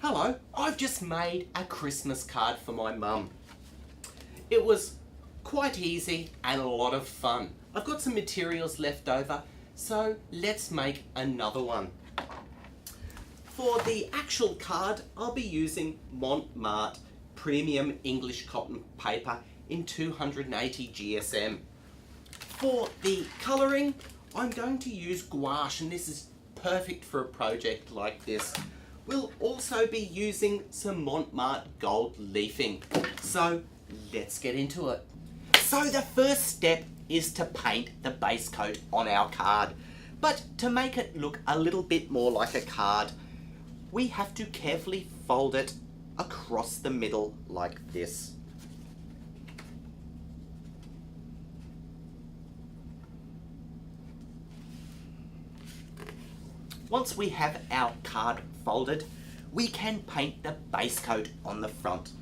Hello, I've just made a Christmas card for my mum. It was quite easy and a lot of fun. I've got some materials left over, so let's make another one. For the actual card, I'll be using Mont Marte Premium English Cotton Paper in 280 GSM. For the colouring, I'm going to use gouache, and this is perfect for a project like this. We'll also be using some Mont Marte gold leafing. So let's get into it. So the first step is to paint the base coat on our card. But to make it look a little bit more like a card, we have to carefully fold it across the middle like this. Once we have our card folded, we can paint the base coat on the front.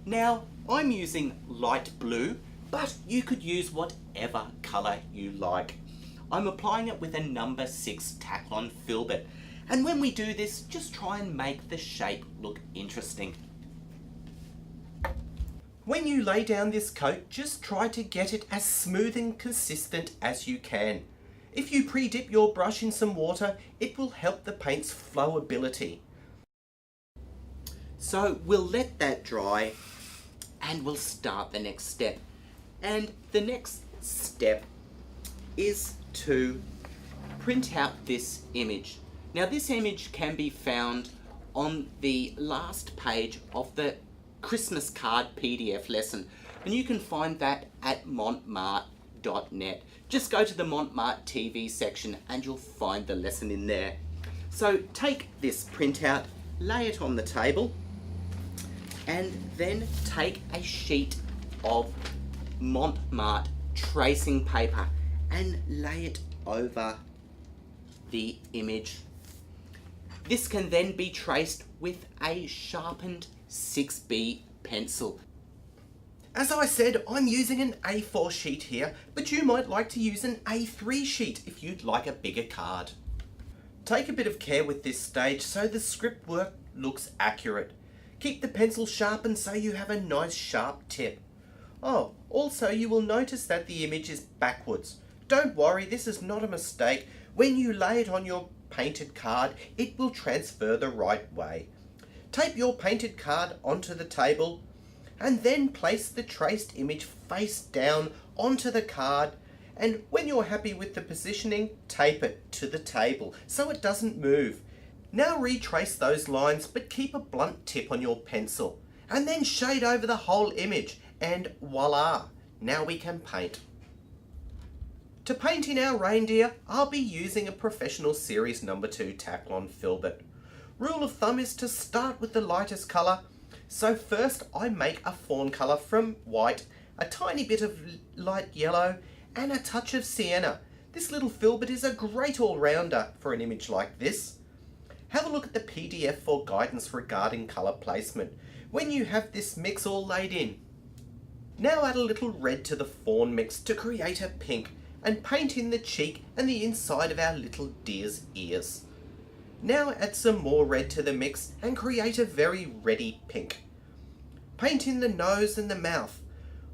Now, I'm using light blue, but you could use whatever colour you like. I'm applying it with a number 6 Taklon filbert. And when we do this, just try and make the shape look interesting. When you lay down this coat, just try to get it as smooth and consistent as you can. If you pre-dip your brush in some water, it will help the paint's flowability. So we'll let that dry and we'll start the next step. And the next step is to print out this image. Now this image can be found on the last page of the Christmas card PDF lesson, and you can find that at montmarte.net. Just go to the Mont Marte TV section and you'll find the lesson in there. So take this printout, lay it on the table, and then take a sheet of Mont Marte tracing paper and lay it over the image. This can then be traced with a sharpened 6B pencil. As I said, I'm using an A4 sheet here, but you might like to use an A3 sheet if you'd like a bigger card. Take a bit of care with this stage so the script work looks accurate. Keep the pencil sharpened so you have a nice sharp tip. Oh, also you will notice that the image is backwards. Don't worry, this is not a mistake. When you lay it on your painted card, it will transfer the right way. Tape your painted card onto the table and then place the traced image face down onto the card, and when you're happy with the positioning, tape it to the table so it doesn't move. Now retrace those lines, but keep a blunt tip on your pencil and then shade over the whole image, and voila, now we can paint. To paint in our reindeer, I'll be using a Professional Series No. 2 Taklon filbert. Rule of thumb is to start with the lightest colour. So first I make a fawn colour from white, a tiny bit of light yellow and a touch of sienna. This little filbert is a great all-rounder for an image like this. Have a look at the PDF for guidance regarding colour placement when you have this mix all laid in. Now add a little red to the fawn mix to create a pink and paint in the cheek and the inside of our little deer's ears. Now add some more red to the mix and create a very reddy pink. Paint in the nose and the mouth.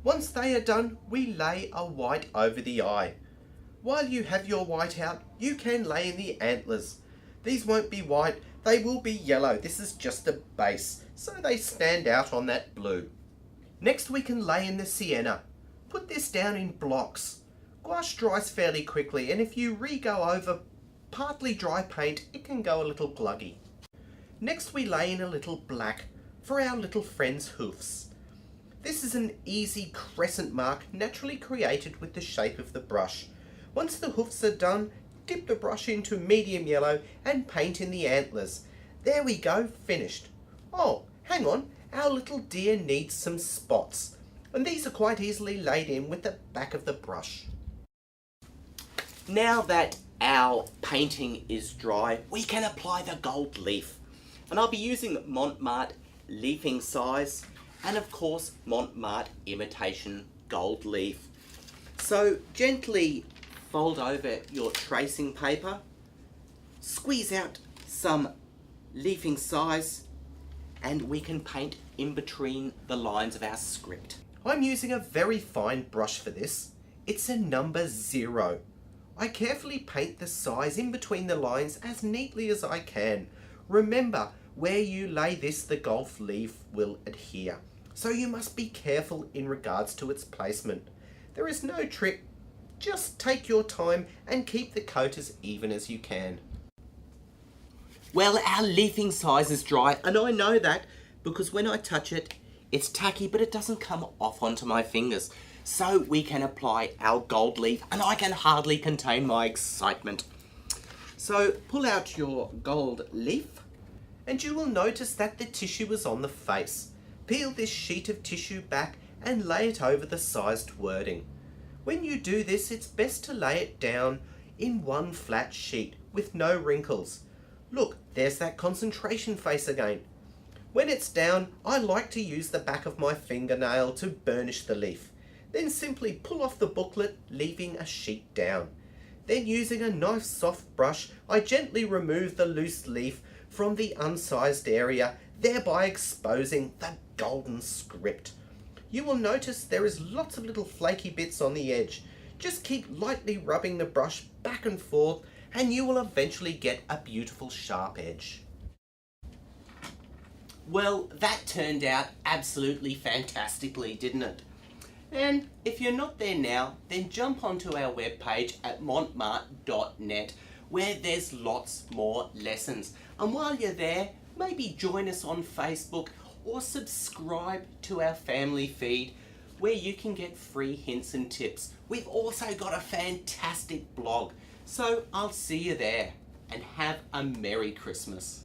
Once they are done, we lay a white over the eye. While you have your white out, you can lay in the antlers. These won't be white, they will be yellow. This is just a base, so they stand out on that blue. Next we can lay in the sienna. Put this down in blocks. Gouache dries fairly quickly, and if you re-go over partly dry paint, it can go a little gluggy. Next we lay in a little black for our little friend's hoofs. This is an easy crescent mark naturally created with the shape of the brush. Once the hoofs are done, dip the brush into medium yellow and paint in the antlers. There we go, finished. Oh, hang on, our little deer needs some spots, and these are quite easily laid in with the back of the brush. Now that our painting is dry, we can apply the gold leaf. And I'll be using Mont Marte leafing size and of course Mont Marte imitation gold leaf. So gently fold over your tracing paper, squeeze out some leafing size and we can paint in between the lines of our script. I'm using a very fine brush for this. It's a number 0. I carefully paint the size in between the lines as neatly as I can. Remember, where you lay this, the golf leaf will adhere. So you must be careful in regards to its placement. There is no trick. Just take your time and keep the coat as even as you can. Well, our leafing size is dry, and I know that because when I touch it, it's tacky, but it doesn't come off onto my fingers. So we can apply our gold leaf, and I can hardly contain my excitement. So pull out your gold leaf, and you will notice that the tissue is on the face. Peel this sheet of tissue back and lay it over the sized wording. When you do this, it's best to lay it down in one flat sheet with no wrinkles. Look, there's that concentration face again. When it's down, I like to use the back of my fingernail to burnish the leaf. Then simply pull off the booklet, leaving a sheet down. Then using a nice soft brush, I gently remove the loose leaf from the unsized area, thereby exposing the golden script. You will notice there is lots of little flaky bits on the edge. Just keep lightly rubbing the brush back and forth and you will eventually get a beautiful sharp edge. Well, that turned out absolutely fantastically, didn't it? And if you're not there now, then jump onto our webpage at montmarte.net where there's lots more lessons. And while you're there, maybe join us on Facebook or subscribe to our family feed where you can get free hints and tips. We've also got a fantastic blog. So I'll see you there and have a Merry Christmas.